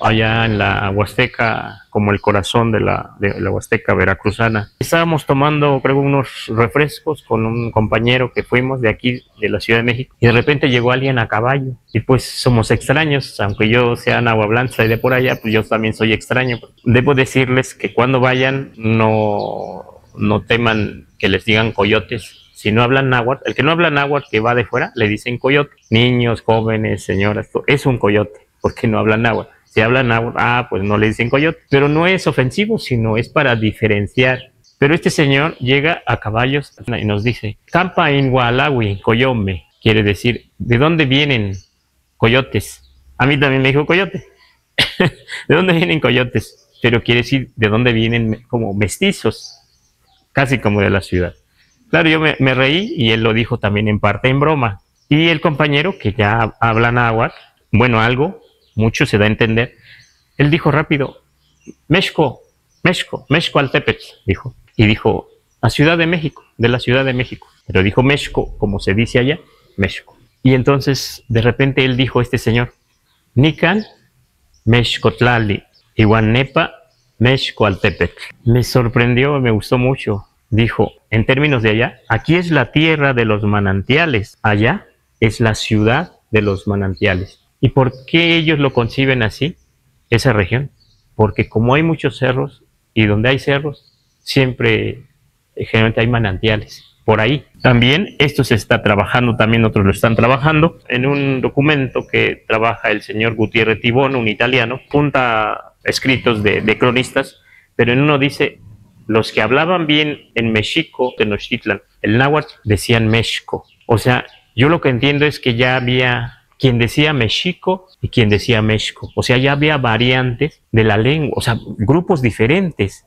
allá en la Huasteca, como el corazón de la Huasteca veracruzana. Estábamos tomando, creo, unos refrescos con un compañero que fuimos de aquí, de la Ciudad de México, y de repente llegó alguien a caballo, y pues somos extraños, aunque yo sea nahuablanza y de por allá, pues yo también soy extraño. Debo decirles que cuando vayan, no teman que les digan coyotes. Si no hablan náhuatl, el que no habla náhuatl que va de fuera, le dicen coyote. Niños, jóvenes, señoras, es un coyote, porque no hablan náhuatl. Si hablan náhuatl, pues no le dicen coyote. Pero no es ofensivo, sino es para diferenciar. Pero este señor llega a caballos y nos dice, Campa in Walawi, coyome. Quiere decir, ¿de dónde vienen coyotes? A mí también me dijo coyote. ¿De dónde vienen coyotes? Pero quiere decir, ¿de dónde vienen como mestizos? Casi como de la ciudad. Claro, yo me reí y él lo dijo también en parte en broma. Y el compañero, que ya habla náhuatl, bueno, algo, mucho se da a entender, él dijo rápido, México, México, México-Altepetl, dijo. Y dijo, a Ciudad de México, de la Ciudad de México. Pero dijo México, como se dice allá, México. Y entonces, de repente, él dijo, este señor, Nican, México-Tlali, Iguanepa, México-Altepetl. Me sorprendió, me gustó mucho. Dijo, en términos de allá, aquí es la tierra de los manantiales, allá es la ciudad de los manantiales. ¿Y por qué ellos lo conciben así, esa región? Porque como hay muchos cerros, y donde hay cerros, siempre, generalmente hay manantiales, por ahí. También esto se está trabajando, también otros lo están trabajando, en un documento que trabaja el señor Gutiérrez Tibón, un italiano, junta escritos de cronistas, pero en uno dice, los que hablaban bien en México, Tenochtitlan, el náhuatl, decían México. O sea, yo lo que entiendo es que ya había quien decía México y quien decía México. O sea, ya había variantes de la lengua, o sea, grupos diferentes.